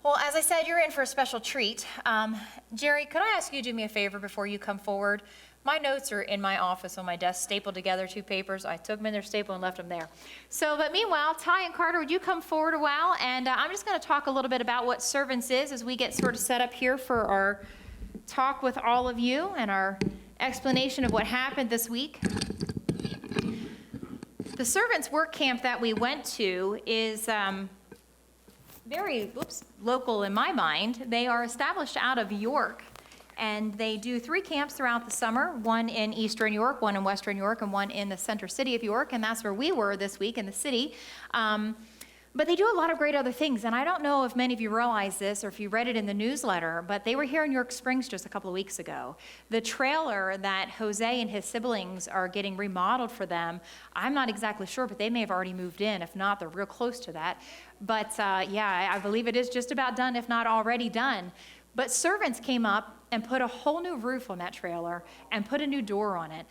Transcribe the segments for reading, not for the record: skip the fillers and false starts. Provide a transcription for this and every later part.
Well, as I said, you're in for a special treat. Jerry, could I ask you to do me a favor before you come forward? My notes are in my office on my desk, stapled together, 2 papers. I took them in their staple and left them there. But meanwhile, Ty and Carter, would you come forward a while? And I'm just going to talk a little bit about what Servants is as we get sort of set up here for our talk with all of you and our explanation of what happened this week. The Servants Work Camp that we went to is very local in my mind. They are established out of York, and they do 3 camps throughout the summer, one in Eastern York, one in Western York, and one in the center city of York, and that's where we were this week in the city. But they do a lot of great other things, and I don't know if many of you realize this or if you read it in the newsletter, but they were here in York Springs just a couple of weeks ago. The trailer that Jose and his siblings are getting remodeled for them, I'm not exactly sure, but they may have already moved in. If not, they're real close to that. But yeah, I believe it is just about done, if not already done. But Servants came up and put a whole new roof on that trailer and put a new door on it.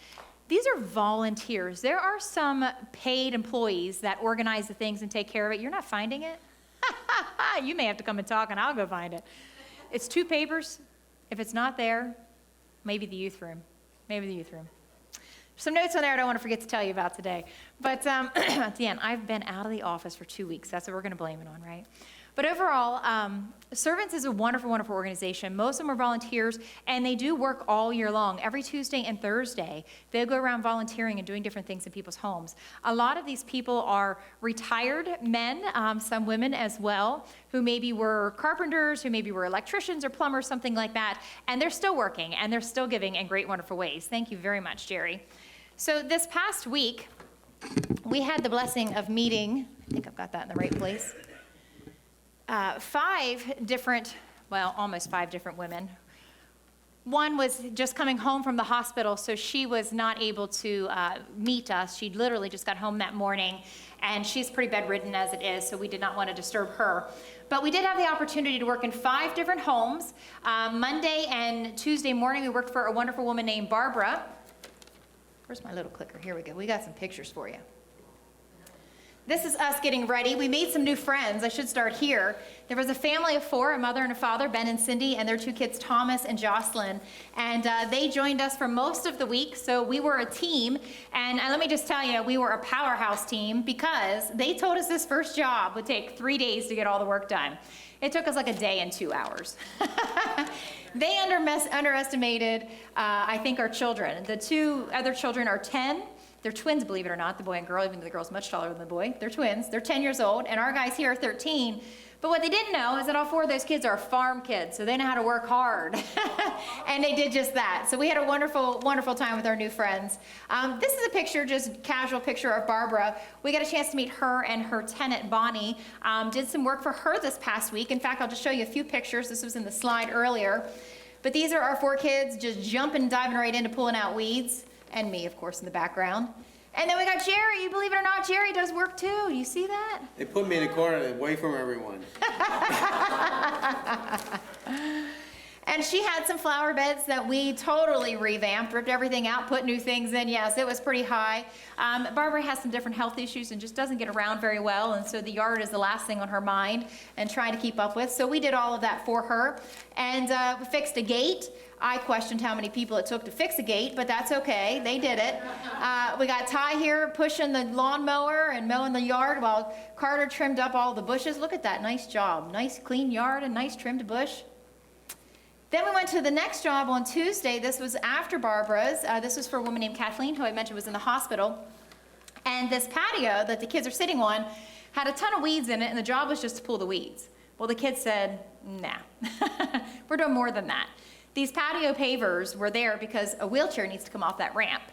These are volunteers. There are some paid employees that organize the things and take care of it. You're not finding it? You may have to come and talk and I'll go find it. It's 2 papers. If it's not there, maybe the youth room. Maybe the youth room. Some notes on there I don't want to forget to tell you about today. But at the end, I've been out of the office for 2 weeks. That's what we're going to blame it on, right? But overall, Servants is a wonderful, wonderful organization. Most of them are volunteers, and they do work all year long. Every Tuesday and Thursday, they'll go around volunteering and doing different things in people's homes. A lot of these people are retired men, some women as well, who maybe were carpenters, who maybe were electricians or plumbers, something like that, and they're still working, and they're still giving in great, wonderful ways. Thank you very much, Jerry. So this past week, we had the blessing of meeting, I think I've got that in the right place, 5 different, well, almost 5 different women. One was just coming home from the hospital, so she was not able to meet us. She literally just got home that morning, and she's pretty bedridden as it is, so we did not want to disturb her. But we did have the opportunity to work in 5 different homes. Monday and Tuesday morning, we worked for a wonderful woman named Barbara. Where's my little clicker? Here we go. We got some pictures for you. This is us getting ready. We made some new friends. I should start here. There was a family of 4, a mother and a father, Ben and Cindy, and their 2 kids, Thomas and Jocelyn. And they joined us for most of the week, so we were a team. And let me just tell you, we were a powerhouse team because they told us this first job would take 3 days to get all the work done. It took us like a day and 2 hours. They underestimated, I think, our children. The 2 other children are 10. They're twins, believe it or not, the boy and girl, even though the girl's much taller than the boy. They're twins. They're 10 years old, and our guys here are 13. But what they didn't know is that all 4 of those kids are farm kids, so they know how to work hard. And they did just that. So we had a wonderful, wonderful time with our new friends. This is a picture, just casual picture of Barbara. We got a chance to meet her and her tenant, Bonnie. Did some work for her this past week. In fact, I'll just show you a few pictures. This was in the slide earlier. But these are our 4 kids just jumping, diving right into pulling out weeds. And me, of course, in the background. And then we got Jerry. You believe it or not, Jerry does work too. You see that? They put me in a corner away from everyone. And she had some flower beds that we totally revamped, ripped everything out, put new things in. Yes, it was pretty high. Barbara has some different health issues and just doesn't get around very well, and so the yard is the last thing on her mind and trying to keep up with. So we did all of that for her. And we fixed a gate. I questioned how many people it took to fix a gate, but that's okay. They did it. We got Ty here pushing the lawnmower and mowing the yard while Carter trimmed up all the bushes. Look at that. Nice job. Nice clean yard and nice trimmed bush. Then we went to the next job on Tuesday. This was after Barbara's. This was for a woman named Kathleen, who I mentioned was in the hospital. And this patio that the kids are sitting on had a ton of weeds in it, and the job was just to pull the weeds. Well, the kids said, nah, we're doing more than that. These patio pavers were there because a wheelchair needs to come off that ramp.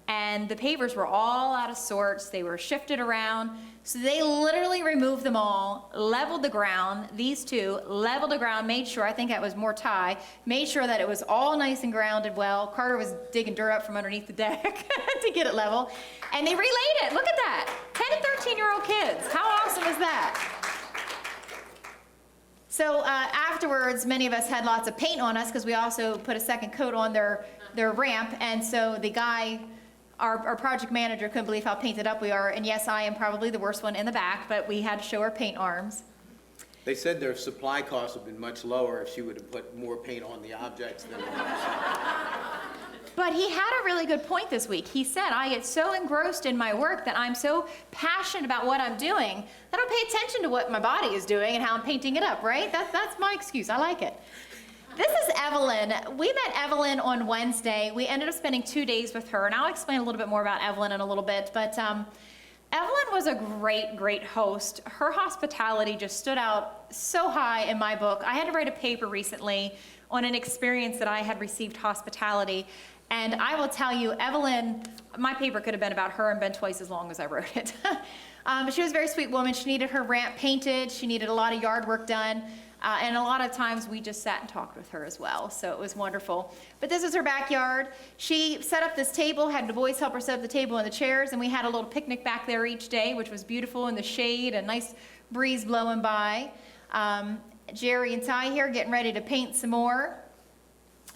And the pavers were all out of sorts. They were shifted around. So they literally removed them all, leveled the ground. These 2 leveled the ground, made sure, I think that was more Ty, made sure that it was all nice and grounded well. Carter was digging dirt up from underneath the deck to get it level. And they relayed it. Look at that. 10 and 13-year-old kids. How awesome is that? So afterwards, many of us had lots of paint on us because we also put a second coat on their ramp. And so the guy, our project manager, couldn't believe how painted up we are. And yes, I am probably the worst one in the back, but we had to show our paint arms. They said their supply costs have been much lower if she would have put more paint on the objects than it was. But he had a really good point this week. He said, I get so engrossed in my work that I'm so passionate about what I'm doing that I don't pay attention to what my body is doing and how I'm painting it up, right? That's my excuse. I like it. This is Evelyn. We met Evelyn on Wednesday. We ended up spending 2 days with her, and I'll explain a little bit more about Evelyn in a little bit. But Evelyn was a great, great host. Her hospitality just stood out so high in my book. I had to write a paper recently on an experience that I had received hospitality. And I will tell you, Evelyn, my paper could have been about her and been twice as long as I wrote it. She was a very sweet woman. She needed her ramp painted. She needed a lot of yard work done. And a lot of times we just sat and talked with her as well. So it was wonderful. But this is her backyard. She set up this table, had the boys help her set up the table and the chairs. And we had a little picnic back there each day, which was beautiful in the shade, a nice breeze blowing by. Jerry and Ty here getting ready to paint some more.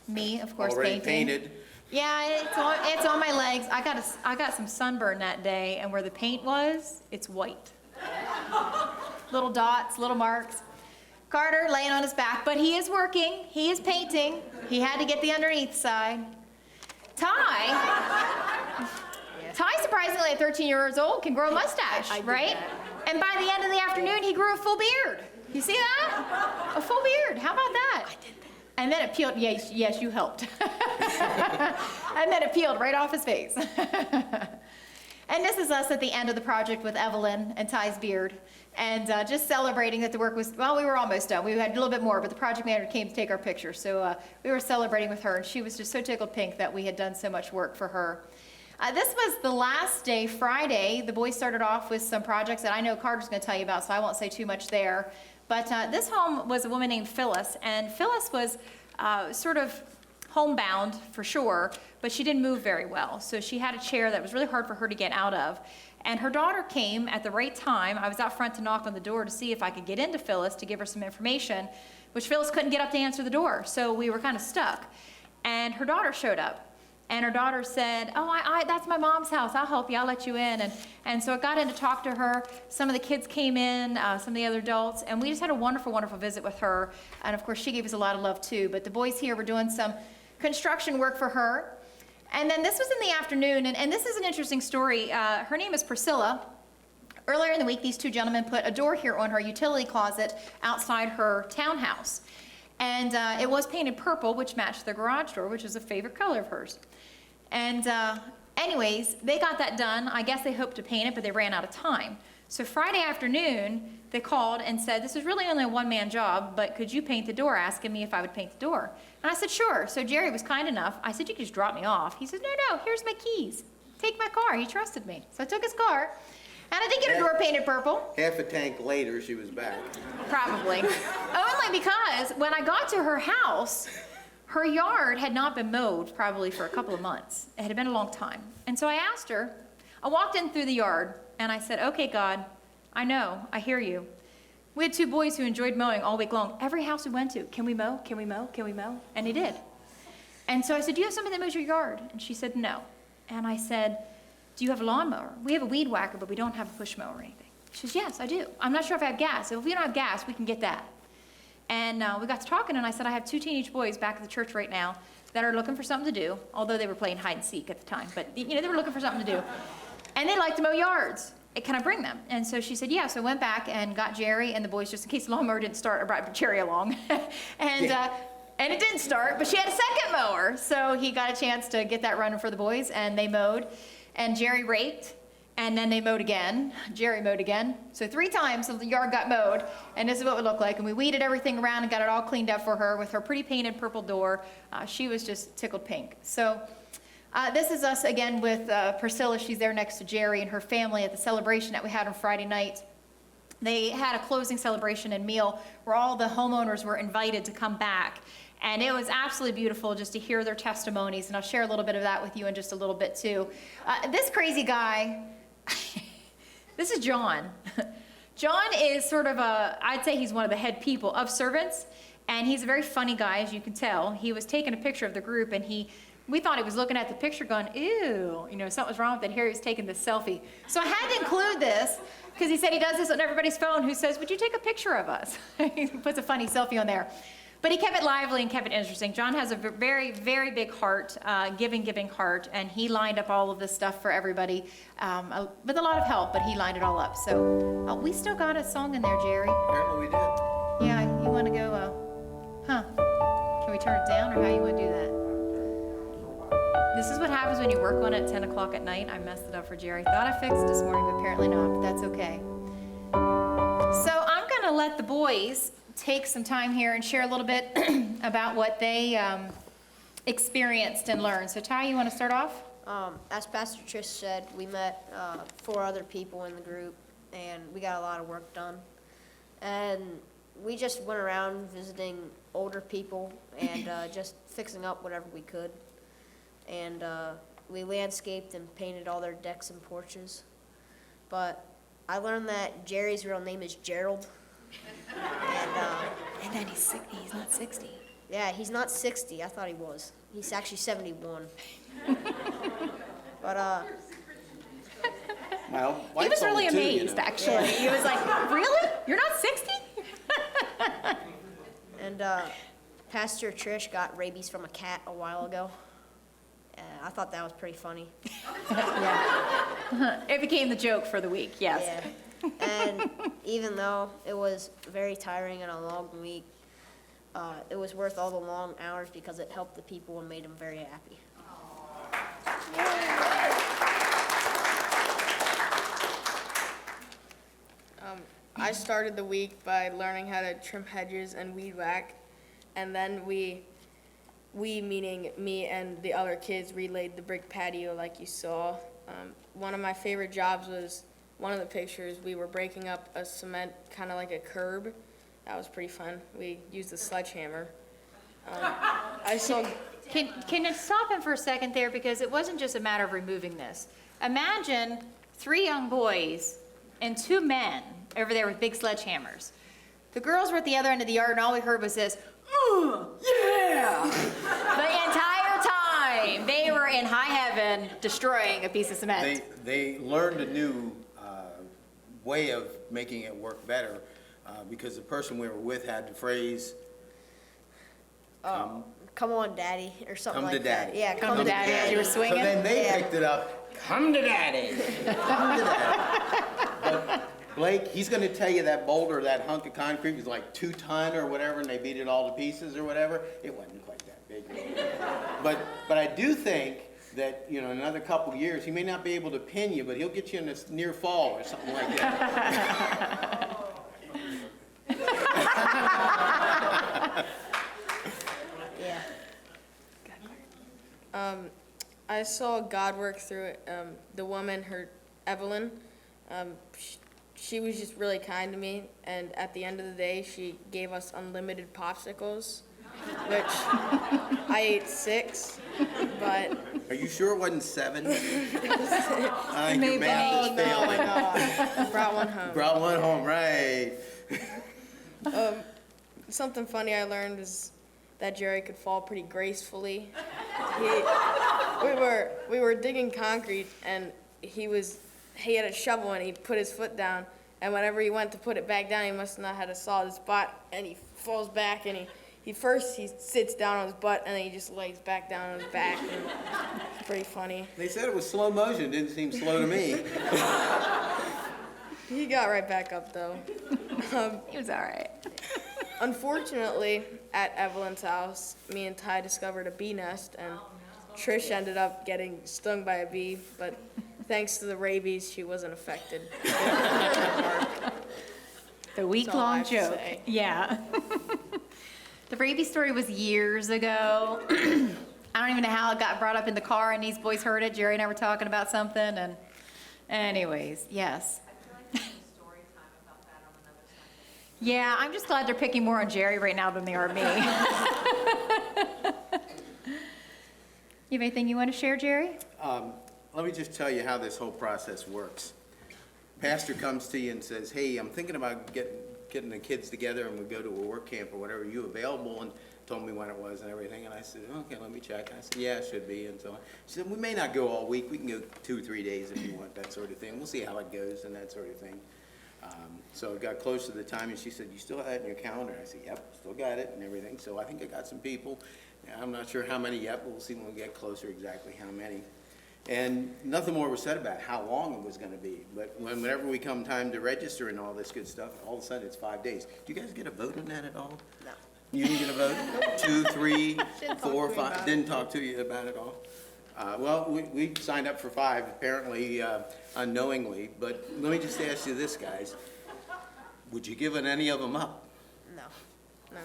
Me, of course, Already painting. painted. Yeah, it's on my legs. I got some sunburn that day, and where the paint was, it's white. Little dots, little marks. Carter laying on his back, but he is working. He is painting. He had to get the underneath side. Ty, surprisingly, at 13 years old, can grow a mustache, right? And by the end of the afternoon, he grew a full beard. You see that? A full beard. How about that? I did that. And then it peeled. Yes, you helped. And then it peeled right off his face. And this is us at the end of the project with Evelyn and Ty's beard. And just celebrating that the work was, well, we were almost done. We had a little bit more, but the project manager came to take our picture. So we were celebrating with her, and she was just so tickled pink that we had done so much work for her. This was the last day, Friday. The boys started off with some projects that I know Carter's going to tell you about, so I won't say too much there. But this home was a woman named Phyllis, and Phyllis was sort of homebound for sure, but she didn't move very well. So she had a chair that was really hard for her to get out of. And her daughter came at the right time. I was out front to knock on the door to see if I could get into Phyllis to give her some information, which Phyllis couldn't get up to answer the door. So we were kind of stuck. And her daughter showed up. And her daughter said, oh, that's my mom's house. I'll help you. I'll let you in. And so I got in to talk to her. Some of the kids came in, some of the other adults, and we just had a wonderful, wonderful visit with her. And of course, she gave us a lot of love too. But the boys here were doing some construction work for her. And then this was in the afternoon, and this is an interesting story. Her name is Priscilla. Earlier in the week, these two gentlemen put a door here on her utility closet outside her townhouse. And it was painted purple, which matched the garage door, which is a favorite color of hers. And anyways, they got that done. I guess they hoped to paint it, but they ran out of time. So Friday afternoon, they called and said, this is really only a one-man job, but could you paint the door, asking me if I would paint the door. And I said, sure. So Jerry was kind enough. I said, you can just drop me off. He said, no, here's my keys. Take my car. He trusted me. So I took his car, and I did get her door painted purple. Half a tank later, she was back. Probably. Only because when I got to her house, her yard had not been mowed probably for a couple of months. It had been a long time. And so I asked her, I walked in through the yard, and I said, okay, God, I know, I hear you. We had two boys who enjoyed mowing all week long. Every house we went to, can we mow? Can we mow? Can we mow? And he did. And so I said, do you have somebody that mows your yard? And she said, no. And I said, do you have a lawnmower? We have a weed whacker, but we don't have a push mower or anything. She says, yes, I do. I'm not sure if I have gas. So if we don't have gas, we can get that. And we got to talking, and I said, I have two teenage boys back at the church right now that are looking for something to do, although they were playing hide and seek at the time. But, you know, they were looking for something to do. And they like to mow yards. Can I bring them? And so she said, yeah. So I went back and got Jerry and the boys, just in case the lawnmower didn't start. I brought Jerry along. And it didn't start, but she had a second mower. So he got a chance to get that running for the boys, and they mowed. And Jerry raked, and then they mowed again. Jerry mowed again. So 3 times the yard got mowed, and this is what it would look like. And we weeded everything around and got it all cleaned up for her with her pretty painted purple door. She was just tickled pink. So this is us again with Priscilla. She's there next to Jerry and her family at the celebration that we had on Friday night. They had a closing celebration and meal where all the homeowners were invited to come back. And it was absolutely beautiful just to hear their testimonies. And I'll share a little bit of that with you in just a little bit too. This crazy guy, this is John. John is sort of I'd say he's one of the head people of servants. And he's a very funny guy, as you can tell. He was taking a picture of the group, and he we thought he was looking at the picture going, ew, something was wrong with it. Here he was taking this selfie. So I had to include this because he said he does this on everybody's phone who says, would you take a picture of us? He puts a funny selfie on there. But he kept it lively and kept it interesting. John has a very, very big heart, giving heart, and he lined up all of this stuff for everybody with a lot of help, but he lined it all up. So we still got a song in there, Jerry. Apparently we did. Yeah, you want to go, can we turn it down, or how you want to do that? This is what happens when you work on it at 10 o'clock at night. I messed it up for Jerry. Thought I fixed it this morning, but apparently not, but that's okay. So I'm going to let the boys take some time here and share a little bit about what they experienced and learned. So Ty, you want to start off? As Pastor Trish said, we met 4 other people in the group, and we got a lot of work done. And we just went around visiting older people and just fixing up whatever we could. And we landscaped and painted all their decks and porches. But I learned that Jerry's real name is Gerald. And then he's not 60. Yeah, he's not 60. I thought he was. He's actually 71. But My He wife's was really old too, amazed, actually. He was like, really? You're not 60? And Pastor Trish got rabies from a cat a while ago. I thought that was pretty funny. Yeah. It became the joke for the week, yes. Yeah. And even though it was very tiring and a long week, it was worth all the long hours because it helped the people and made them very happy. I started the week by learning how to trim hedges and weed whack, and then we meaning me and the other kids, relayed the brick patio like you saw. One of my favorite jobs was one of the pictures. We were breaking up a cement, kind of like a curb. That was pretty fun. We used a sledgehammer. I saw. Can you stop him for a second there, because it wasn't just a matter of removing this. Imagine 3 young boys and 2 men over there with big sledgehammers. The girls were at the other end of the yard, and all we heard was this, yeah! The entire time they were in high heaven destroying a piece of cement. They learned a new way of making it work better because the person we were with had the phrase, Come on, Daddy, or something Come like to Daddy. that. Yeah, Come to Daddy as you were So swinging. then they Yeah. picked it up, come to Daddy, come to Daddy. But Blake, he's gonna tell you that boulder, that hunk of concrete was like 2 ton or whatever, and they beat it all to pieces or whatever. It wasn't quite that big. But I do think that, in another couple years, he may not be able to pin you, but he'll get you in a near fall or something like that. Yeah. I saw God work through it. The woman, Evelyn, she was just really kind to me, and at the end of the day, she gave us unlimited popsicles, which I ate 6, but... Are you sure it wasn't 7? I think Maybe. your math is Oh, failing. no, I brought one home. Brought one home, right. Something funny I learned is that Jerry could fall pretty gracefully. We were digging concrete, and he had a shovel, and he put his foot down, and whenever he went to put it back down, he must not have had a solid spot, and he falls back, and he sits down on his butt, and then he just lays back down on his back, and it's pretty funny. They said it was slow motion, it didn't seem slow to me. He got right back up, though. He was all right. Unfortunately, at Evelyn's house, me and Ty discovered a bee nest, and Trish ended up getting stung by a bee, but thanks to the rabies, she wasn't affected. The week-long I have to joke. say. Yeah. The rabies story was years ago. I don't even know how it got brought up in the car, and these boys heard it. Jerry and I were talking about something, and anyways, yes. Yeah, I'm just glad they're picking more on Jerry right now than they are me. You have anything you want to share, Jerry? Let me just tell you how this whole process works. Pastor comes to you and says, hey, I'm thinking about getting the kids together and we'd go to a work camp or whatever, are you available? And told me when it was and everything, and I said, okay, let me check. I said, yeah, it should be, and so on. She said, we may not go all week, we can go 2 or 3 days if you want, that sort of thing. We'll see how it goes and that sort of thing. So it got close to the time, and she said, you still have it in your calendar? I said, yep, still got it and everything. So I think I got some people. I'm not sure how many yet, but we'll see when we get closer exactly how many. And nothing more was said about how long it was going to be. But whenever we come time to register and all this good stuff, all of a sudden it's 5 days. Do you guys get a vote on that at all? No. You didn't get a vote? 2, 3, Didn't talk 4, to me 5? about it. Didn't talk to you about it at all? Well, we signed up for 5, apparently unknowingly. But let me just ask you this, guys. Would you give any of them up? No. No.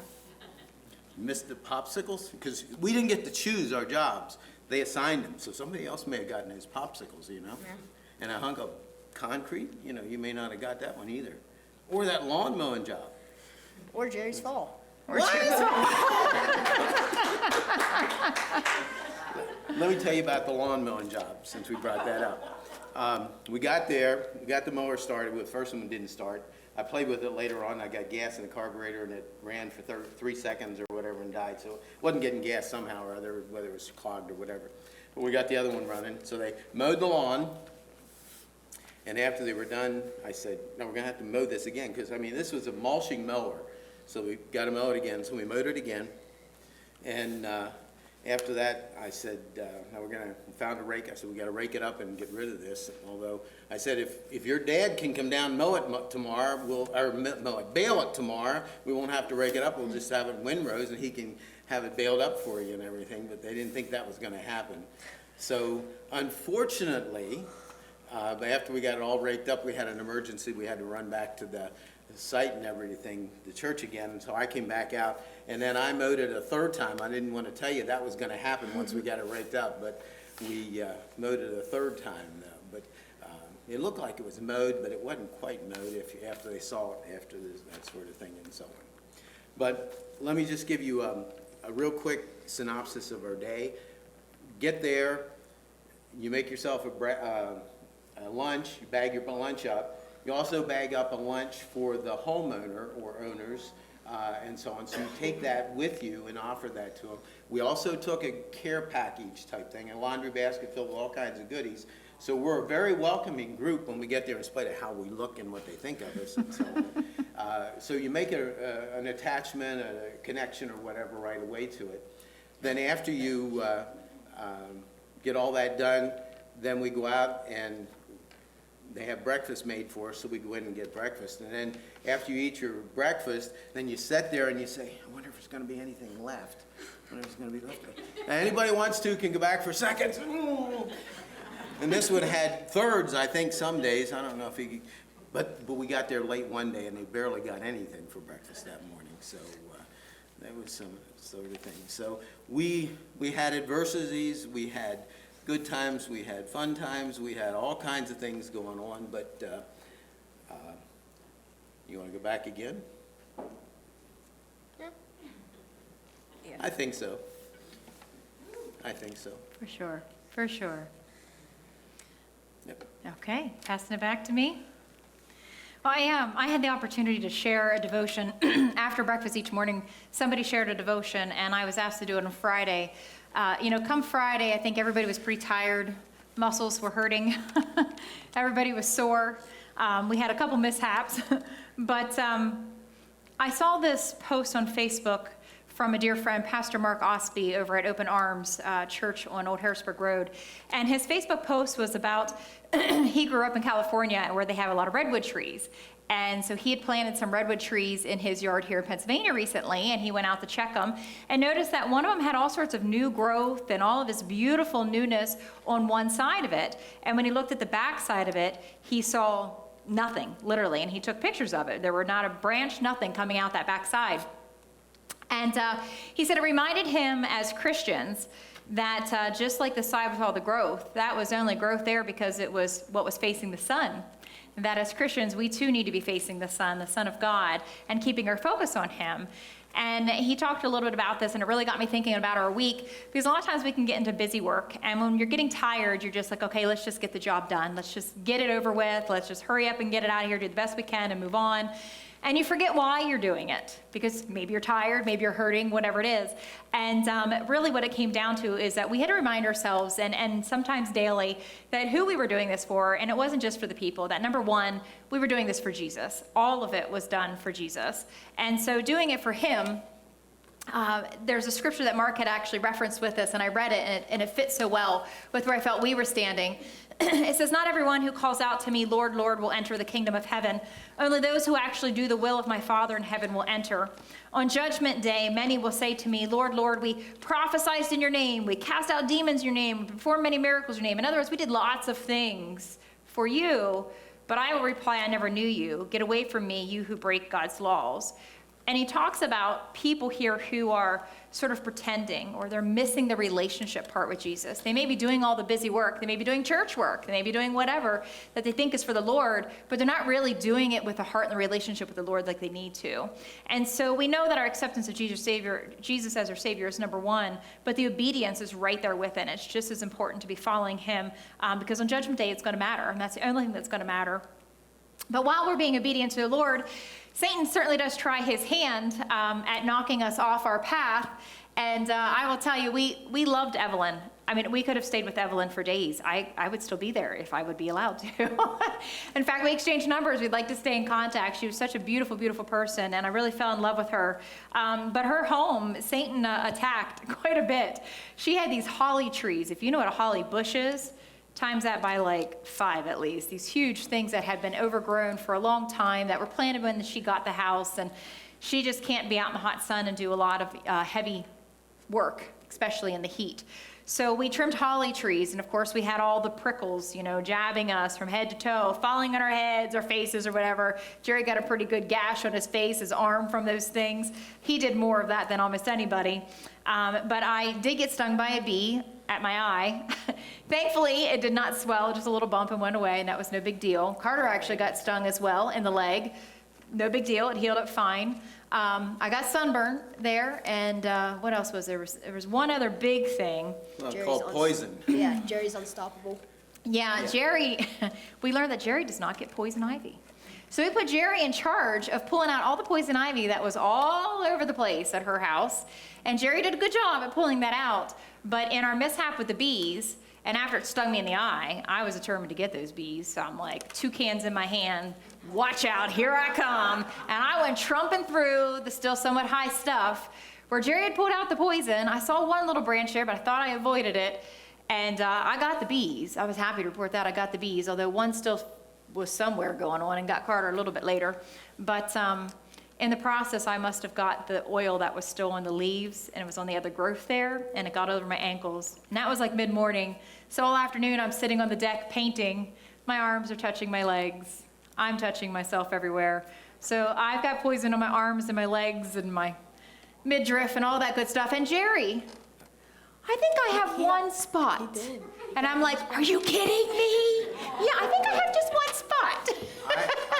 Missed the popsicles? Because we didn't get to choose our jobs. They assigned them, so somebody else may have gotten his popsicles, you know? Yeah. And a hunk of concrete, you know, you may not have got that one either. Or that lawn mowing job. Or Jerry's Fall. Let me tell you about the lawn mowing job, since we brought that up. We got there, we got the mower started, the first one didn't start. I played with it later on, I got gas in the carburetor and it ran for 3 seconds or whatever and died, so it wasn't getting gas somehow or other, whether it was clogged or whatever. But we got the other one running, so they mowed the lawn, and after they were done, I said, no, we're gonna have to mow this again, because, I mean, this was a mulching mower, so we got to mow it again, so we mowed it again. And after that, I said, now found a rake. I said, we got to rake it up and get rid of this. Although I said, if your dad can come down and mow it tomorrow, bale it tomorrow, we won't have to rake it up. We'll just have it windrows and he can have it baled up for you and everything. But they didn't think that was going to happen. So unfortunately, but after we got it all raked up, we had an emergency. We had to run back to the site and everything, the church again, and so I came back out, and then I mowed it a 3rd time. I didn't want to tell you that was going to happen once we got it raked up, but we mowed it a 3rd time, though. But it looked like it was mowed, but it wasn't quite mowed after they saw it, after that sort of thing and so on. But let me just give you a real quick synopsis of our day. Get there, you make yourself a lunch, you bag your lunch up. You also bag up a lunch for the homeowner or owners and so on. So you take that with you and offer that to them. We also took a care package type thing, a laundry basket filled with all kinds of goodies. So we're a very welcoming group when we get there in spite of how we look and what they think of us and so on. So you make an attachment, a connection or whatever right away to it. Then after you get all that done, then we go out and they have breakfast made for us, so we go in and get breakfast. And then after you eat your breakfast, then you sit there and you say, I wonder if there's going to be anything left. I wonder if there's going to be left. Now, anybody wants to can go back for seconds. And this would have had 3rds, I think, some days. I don't know if he, but we got there late one day and they barely got anything for breakfast that morning. So that was some sort of thing. So we had adversities, we had good times, we had fun times, we had all kinds of things going on, but you want to go back again? Yeah. I think so. I think so. For sure, for sure. Yep. Okay, passing it back to me. Well, I had the opportunity to share a devotion after breakfast each morning. Somebody shared a devotion, and I was asked to do it on Friday. Come Friday, I think everybody was pretty tired. Muscles were hurting. Everybody was sore. We had a couple mishaps. But I saw this post on Facebook from a dear friend, Pastor Mark Osby, over at Open Arms Church on Old Harrisburg Road. And his Facebook post was about, he grew up in California where they have a lot of redwood trees. And so he had planted some redwood trees in his yard here in Pennsylvania recently, and he went out to check them and noticed that one of them had all sorts of new growth and all of this beautiful newness on one side of it. And when he looked at the back side of it, he saw nothing, literally, and he took pictures of it. There were not a branch, nothing coming out that back side. And he said it reminded him as Christians that just like the side with all the growth, that was only growth there because it was what was facing the sun. That as Christians, we too need to be facing the Son of God, and keeping our focus on Him. And he talked a little bit about this, and it really got me thinking about our week, because a lot of times we can get into busy work, and when you're getting tired, you're just like, okay, let's just get the job done. Let's just get it over with. Let's just hurry up and get it out of here, do the best we can, and move on. and you forget why you're doing it, because maybe you're tired, maybe you're hurting, whatever it is. And really what it came down to is that we had to remind ourselves, and sometimes daily, that who we were doing this for, and it wasn't just for the people, that number one, we were doing this for Jesus. All of it was done for Jesus. And so doing it for him, there's a scripture that Mark had actually referenced with us, and I read it, and it fits so well with where I felt we were standing. It says, "Not everyone who calls out to me, 'Lord, Lord,' will enter the kingdom of heaven. Only those who actually do the will of my Father in heaven will enter. On judgment day, many will say to me, 'Lord, Lord, we prophesied in your name, we cast out demons in your name, we performed many miracles in your name.' In other words, we did lots of things for you. But I will reply, 'I never knew you. Get away from me, you who break God's laws.'" And he talks about people here who are sort of pretending, or they're missing the relationship part with Jesus. They may be doing all the busy work. They may be doing church work. They may be doing whatever that they think is for the Lord, but they're not really doing it with the heart and the relationship with the Lord like they need to. And so we know that our acceptance of Jesus as our Savior is number one, but the obedience is right there with it. It's just as important to be following him, because on Judgment Day it's going to matter, and that's the only thing that's going to matter. But while we're being obedient to the Lord, Satan certainly does try his hand at knocking us off our path. And I will tell you, we loved Evelyn. I mean, we could have stayed with Evelyn for days. I would still be there if I would be allowed to. In fact, we exchanged numbers. We'd like to stay in contact. She was such a beautiful, beautiful person, and I really fell in love with her. But her home, Satan attacked quite a bit. She had these holly trees. If you know what a holly bush is, times that by like 5 at least. These huge things that had been overgrown for a long time, that were planted when she got the house, and she just can't be out in the hot sun and do a lot of heavy work, especially in the heat. So we trimmed holly trees, and of course we had all the prickles, jabbing us from head to toe, falling on our heads, our faces, or whatever. Jerry got a pretty good gash on his face, his arm, from those things. He did more of that than almost anybody. But I did get stung by a bee at my eye. Thankfully, it did not swell, just a little bump, and went away, and that was no big deal. Carter actually got stung as well in the leg. No big deal, it healed up fine. I got sunburn there, and what else was there? There was one other big thing. Called poison. Yeah, Jerry's unstoppable. Yeah, Jerry, we learned that Jerry does not get poison ivy. So we put Jerry in charge of pulling out all the poison ivy that was all over the place at her house. And Jerry did a good job at pulling that out. But in our mishap with the bees, and after it stung me in the eye, I was determined to get those bees. So I'm like, 2 cans in my hand, watch out, here I come. And I went trumping through the still somewhat high stuff. Where Jerry had pulled out the poison, I saw one little branch there, but I thought I avoided it. And I got the bees. I was happy to report that I got the bees, although one still was somewhere going on and got Carter a little bit later. But in the process, I must have got the oil that was still on the leaves, and it was on the other growth there, and it got over my ankles. And that was like mid-morning. So all afternoon, I'm sitting on the deck painting. My arms are touching my legs. I'm touching myself everywhere. So I've got poison on my arms and my legs and my midriff and all that good stuff. And Jerry, I think I have one spot. He did. And I'm like, are you kidding me? Yeah, I think I have just one spot.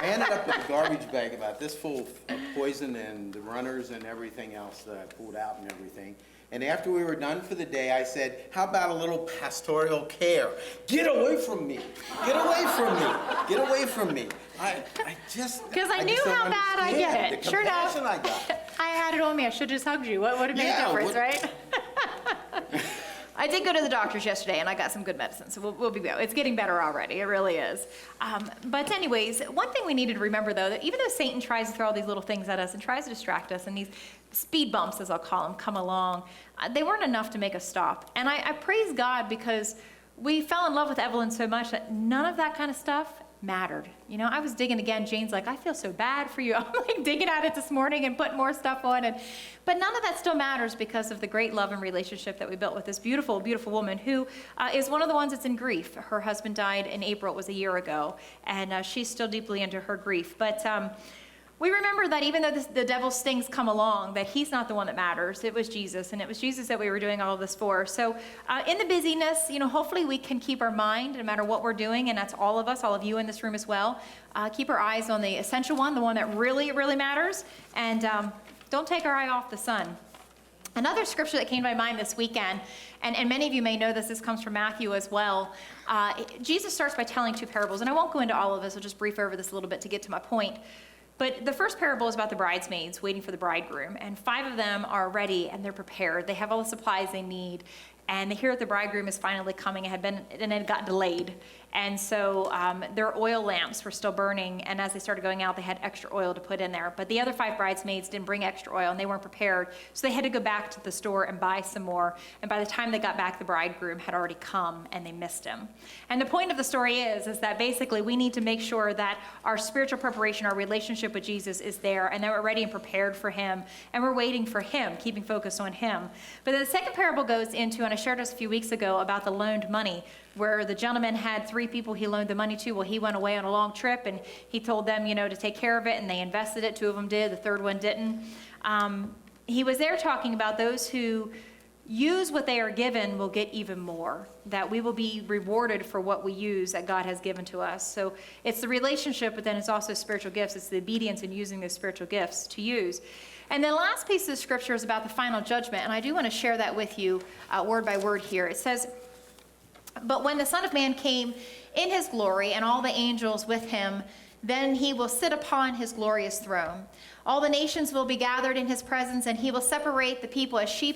I ended up with a garbage bag about this full of poison and the runners and everything else that I pulled out and everything. And after we were done for the day, I said, how about a little pastoral care? Get away from me. Get away from me. Get away from me. I just... Because I knew just don't how bad I get understand it. the Sure enough. compassion I got. I had it on me. I should have just hugged you. What would have made Yeah, a difference, what- right? I did go to the doctor's yesterday, and I got some good medicine, so we'll be good. It's getting better already. It really is. But anyways, one thing we needed to remember, though, that even though Satan tries to throw all these little things at us and tries to distract us, and these speed bumps, as I'll call them, come along, they weren't enough to make us stop. And I praise God, because we fell in love with Evelyn so much that none of that kind of stuff mattered. I was digging again. Jane's like, I feel so bad for you. I'm like digging at it this morning and putting more stuff on. But none of that still matters because of the great love and relationship that we built with this beautiful, beautiful woman who is one of the ones that's in grief. Her husband died in April. It was a year ago. And she's still deeply into her grief. But we remember that even though the devil's stings come along, that he's not the one that matters. It was Jesus, and it was Jesus that we were doing all of this for. So in the busyness, hopefully we can keep our mind, no matter what we're doing, and that's all of us, all of you in this room as well. Keep our eyes on the essential one, the one that really, really matters, and don't take our eye off the sun. Another scripture that came to my mind this weekend, and many of you may know this comes from Matthew as well. Jesus starts by telling 2 parables, and I won't go into all of this. I'll just brief over this a little bit to get to my point. But the first parable is about the bridesmaids waiting for the bridegroom, and 5 of them are ready and they're prepared. They have all the supplies they need, and they hear that the bridegroom is finally coming. And it had got delayed. And so their oil lamps were still burning, and as they started going out, they had extra oil to put in there. But the other 5 bridesmaids didn't bring extra oil, and they weren't prepared, so they had to go back to the store and buy some more. And by the time they got back, the bridegroom had already come, and they missed him. And the point of the story is that basically we need to make sure that our spiritual preparation, our relationship with Jesus is there, and that we're ready and prepared for him, and we're waiting for him, keeping focus on him. But then the second parable goes into, and I shared this a few weeks ago, about the loaned money, where the gentleman had 3 people he loaned the money to. Well, he went away on a long trip, and he told them, to take care of it, and they invested it. 2 of them did, the third one didn't. He was there talking about those who use what they are given will get even more, that we will be rewarded for what we use that God has given to us. So it's the relationship, but then it's also spiritual gifts. It's the obedience in using those spiritual gifts to use. And the last piece of the scripture is about the final judgment, and I do want to share that with you word by word here. It says, "But when the Son of Man came in his glory and all the angels with him, then he will sit upon his glorious throne. All the nations will be gathered in his presence, and he will separate the people as a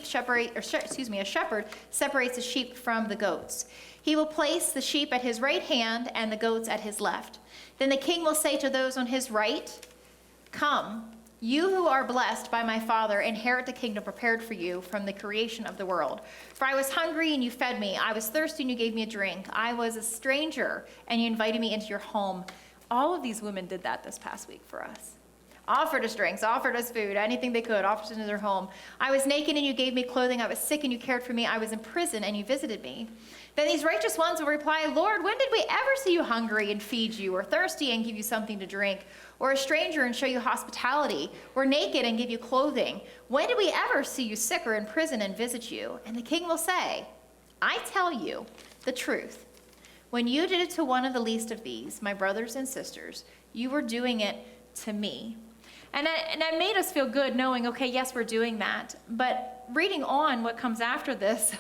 shepherd separates the sheep from the goats. He will place the sheep at his right hand and the goats at his left. Then the king will say to those on his right, 'Come, you who are blessed by my Father, inherit the kingdom prepared for you from the creation of the world. For I was hungry, and you fed me. I was thirsty, and you gave me a drink. I was a stranger, and you invited me into your home.'" All of these women did that this past week for us. Offered us drinks, offered us food, anything they could, offered us into their home. "I was naked, and you gave me clothing. I was sick, and you cared for me. I was in prison, and you visited me." Then these righteous ones will reply, "Lord, when did we ever see you hungry and feed you, or thirsty and give you something to drink, or a stranger and show you hospitality, or naked and give you clothing? When did we ever see you sick or in prison and visit you?" And the king will say, "I tell you the truth. When you did it to one of the least of these, my brothers and sisters, you were doing it to me." And that made us feel good knowing, okay, yes, we're doing that. But reading on what comes after this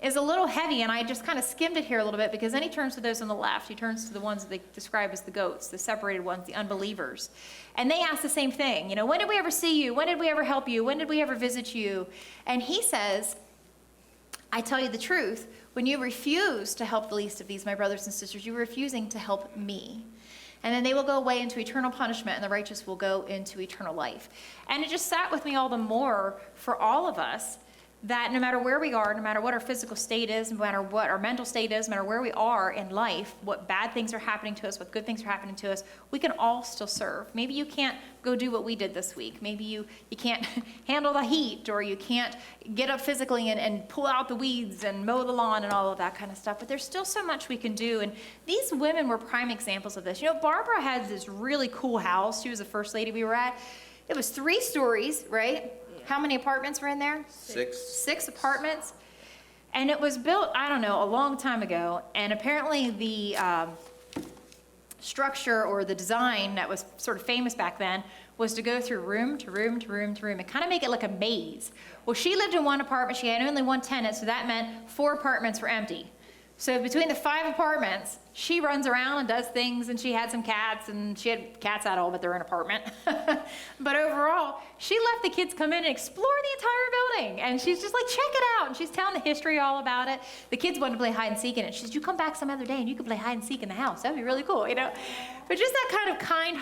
is a little heavy, and I just kind of skimmed it here a little bit, because then he turns to those on the left. He turns to the ones that they describe as the goats, the separated ones, the unbelievers. And they ask the same thing, "When did we ever see you? When did we ever help you? When did we ever visit you?" And he says, "I tell you the truth, when you refuse to help the least of these, my brothers and sisters, you're refusing to help me. And then they will go away into eternal punishment, and the righteous will go into eternal life." And it just sat with me all the more for all of us, that no matter where we are, no matter what our physical state is, no matter what our mental state is, no matter where we are in life, what bad things are happening to us, what good things are happening to us, we can all still serve. Maybe you can't go do what we did this week. Maybe you can't handle the heat, or you can't get up physically and pull out the weeds and mow the lawn and all of that kind of stuff. But there's still so much we can do. And these women were prime examples of this. Barbara had this really cool house. She was the first lady we were at. It was 3 stories, right? How many apartments were in there? 6. 6 apartments. And it was built, I don't know, a long time ago. And apparently the structure or the design that was sort of famous back then was to go through room to room to room to room and kind of make it like a maze. Well, she lived in one apartment. She had only one tenant, so that meant 4 apartments were empty. So between the 5 apartments, she runs around and does things, and she had some cats, and she had cats out all, but they're in an apartment. But overall, she let the kids come in and explore the entire building, and she's just like, check it out, and she's telling the history all about it. The kids wanted to play hide and seek in it. She said, "You come back some other day, and you can play hide and seek in the house. That'd be really cool, But just that kind of kind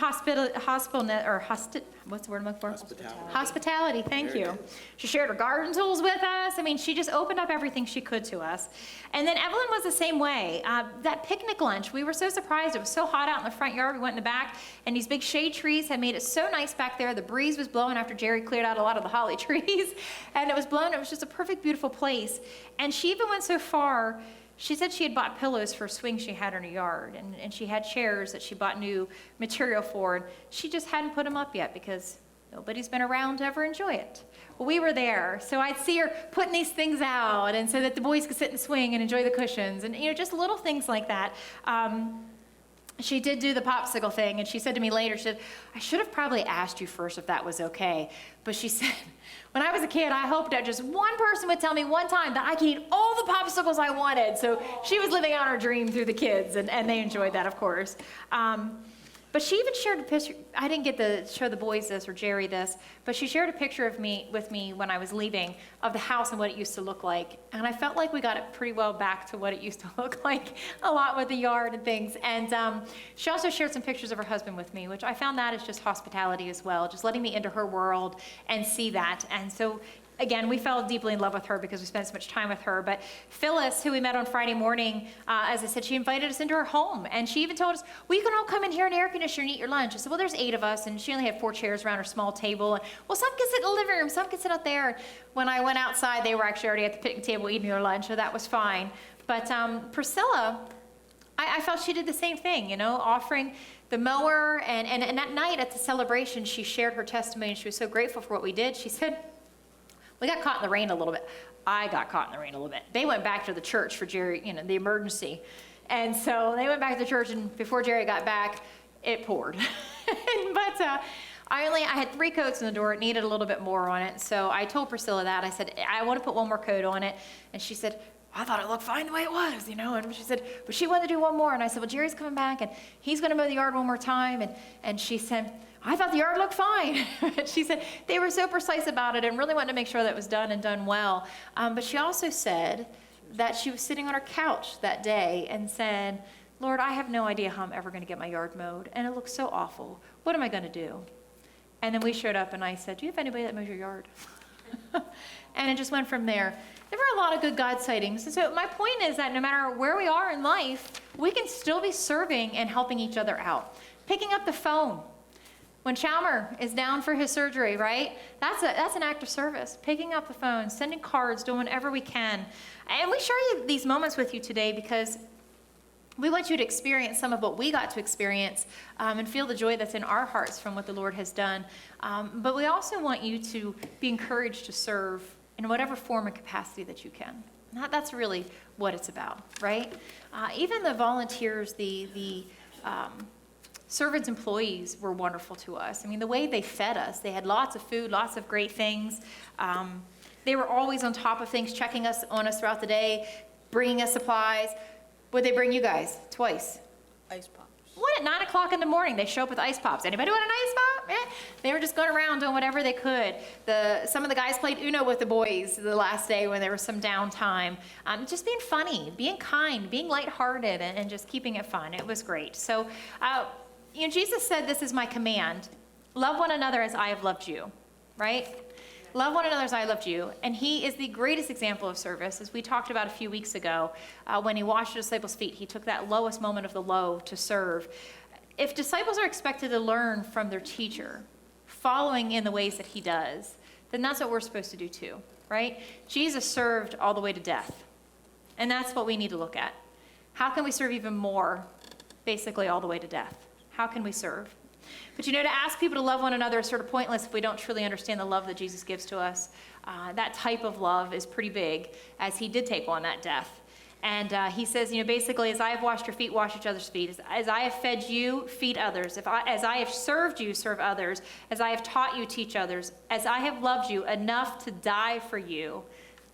what's the word I'm looking for? Hospitality. Hospitality, thank There it you. She shared her garden tools with us. She just opened up everything she could to us. And then Evelyn was the same way. That picnic lunch, we were so surprised. It was so hot out in the front yard. We went in the back, and these big shade trees had made it so nice back there. The breeze was blowing after Jerry cleared out a lot of the holly trees, and it was blowing. It was just a perfect, beautiful place. And she even went so far, she said she had bought pillows for a swing she had in her yard, and she had chairs that she bought new material for, and she just hadn't put them up yet because nobody's been around to ever enjoy it. Well, we were there, so I'd see her putting these things out, and so that the boys could sit and swing and enjoy the cushions, and just little things like that. She did do the popsicle thing, and she said to me later, she said, "I should have probably asked you first if that was okay." But she said, "When I was a kid, I hoped that just one person would tell me one time that I could eat all the popsicles I wanted." So she was living out her dream through the kids, and they enjoyed that, of course. But she even shared a picture. I didn't get to show the boys this or Jerry this, but she shared a picture of me with me when I was leaving of the house and what it used to look like. And I felt like we got it pretty well back to what it used to look like, a lot with the yard and things. And she also shared some pictures of her husband with me, which I found that is just hospitality as well, just letting me into her world and see that. And so again, we fell deeply in love with her because we spent so much time with her. But Phyllis, who we met on Friday morning, as I said, she invited us into her home. And she even told us, well, you can all come in here in the air conditioner and eat your lunch. I said, well, there's 8 of us. And she only had 4 chairs around her small table. And, well, some can sit in the living room, some can sit out there. When I went outside, they were actually already at the picnic table eating their lunch, so that was fine. But Priscilla, I felt she did the same thing, you know, offering the mower. And that night at the celebration, she shared her testimony. She was so grateful for what we did. She said, we got caught in the rain a little bit. I got caught in the rain a little bit. They went back to the church for Jerry, you know, the emergency. And so they went back to the church, and before Jerry got back, it poured. But I had 3 coats in the door. It needed a little bit more on it. So I told Priscilla that. I said, I want to put 1 more coat on it. And she said, I thought it looked fine the way it was, you know. And she said, but she wanted to do 1 more. And I said, well, Jerry's coming back, and he's going to mow the yard 1 more time. And she said, I thought the yard looked fine. She said they were so precise about it and really wanted to make sure that it was done and done well. But she also said that she was sitting on her couch that day and said, Lord, I have no idea how I'm ever going to get my yard mowed, and it looks so awful. What am I going to do? And then we showed up, and I said, do you have anybody that mows your yard? And it just went from there. There were a lot of good God sightings. And so my point is that no matter where we are in life, we can still be serving and helping each other out. Picking up the phone. When Chalmer is down for his surgery, right? That's an act of service. Picking up the phone, sending cards, doing whatever we can. And we share these moments with you today because we want you to experience some of what we got to experience and feel the joy that's in our hearts from what the Lord has done. But we also want you to be encouraged to serve in whatever form and capacity that you can. That's really what it's about, right? Even the volunteers, the servants, employees were wonderful to us. I mean, the way they fed us, they had lots of food, lots of great things. They were always on top of things, checking on us throughout the day, bringing us supplies. What'd they bring you guys? Twice. Ice pops. What, at 9 o'clock in the morning, they show up with ice pops. Anybody want an ice pop? Eh. They were just going around doing whatever they could. Some of the guys played Uno with the boys the last day when there was some downtime. Just being funny, being kind, being lighthearted, and just keeping it fun. It was great. So, you know, Jesus said, this is my command. Love one another as I have loved you, right? Love one another as I loved you. And he is the greatest example of service, as we talked about a few weeks ago, when he washed the disciples' feet. He took that lowest moment of the low to serve. If disciples are expected to learn from their teacher, following in the ways that he does, then that's what we're supposed to do too, right? Jesus served all the way to death. And that's what we need to look at. How can we serve even more, basically all the way to death? How can we serve? But you know, to ask people to love one another is sort of pointless if we don't truly understand the love that Jesus gives to us. That type of love is pretty big, as he did take on that death. And he says, you know, basically, as I have washed your feet, wash each other's feet. As I have fed you, feed others. As I have served you, serve others. As I have taught you, teach others. As I have loved you enough to die for you,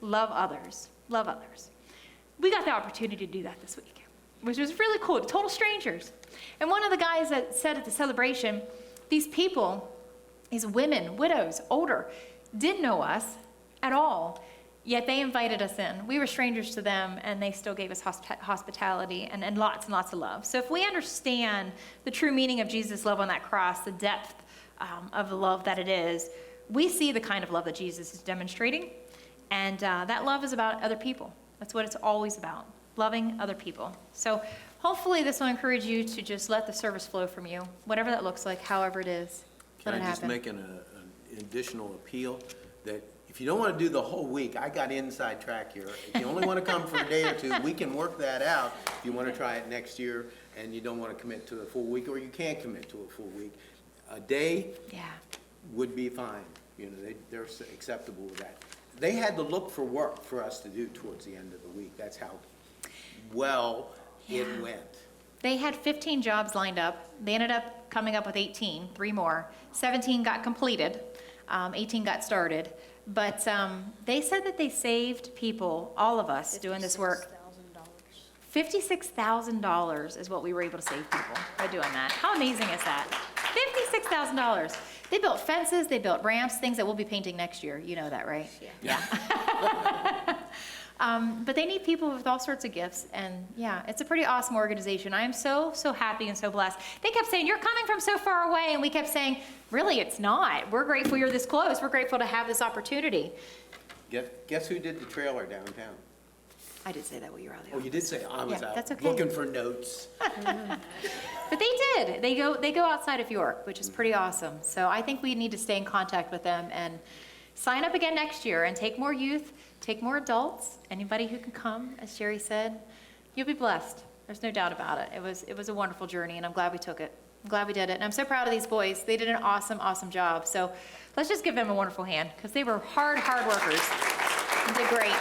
love others. Love others. We got the opportunity to do that this week, which was really cool. Total strangers. And one of the guys that said at the celebration, these people, these women, widows, older, didn't know us at all, yet they invited us in. We were strangers to them, and they still gave us hospitality and lots of love. So if we understand the true meaning of Jesus' love on that cross, the depth of the love that it is, we see the kind of love that Jesus is demonstrating, and that love is about other people. That's what it's always about, loving other people. So hopefully this will encourage you to just let the service flow from you, whatever that looks like, however it is. Let it Can I just happen. make an additional appeal that if you don't want to do the whole week, I got inside track here. If you only want to come for a day or two, we can work that out. If you want to try it next year and you don't want to commit to a full week, or you can't commit to a full week, a day Yeah. would be fine. You know, they're acceptable with that. They had to look for work for us to do towards the end of the week. That's how well it went. They had 15 jobs lined up. They ended up coming up with 18, 3 more. 17 got completed, 18 got started. But they said that they saved people, all of us doing this work, $56,000 is what we were able to save people by doing that. How amazing is that? $56,000. They built fences, they built ramps, things that we'll be painting next year. You know that, right? Yeah. But they need people with all sorts of gifts, and yeah, it's a pretty awesome organization. I am so, so happy and so blessed. They kept saying, you're coming from so far away, and we kept saying, really, it's not. We're grateful you're this close. We're grateful to have this opportunity. Guess who did the trailer downtown? I did say that while you were out there. Oh, you did say I was Yeah, out that's okay. looking for notes. But they did. They go outside of York, which is pretty awesome. So I think we need to stay in contact with them and sign up again next year and take more youth, take more adults, anybody who can come, as Sherry said. You'll be blessed. There's no doubt about it. It was a wonderful journey, and I'm glad we took it. I'm glad we did it. And I'm so proud of these boys. They did an awesome, awesome job. So let's just give them a wonderful hand, because they were hard workers and did great.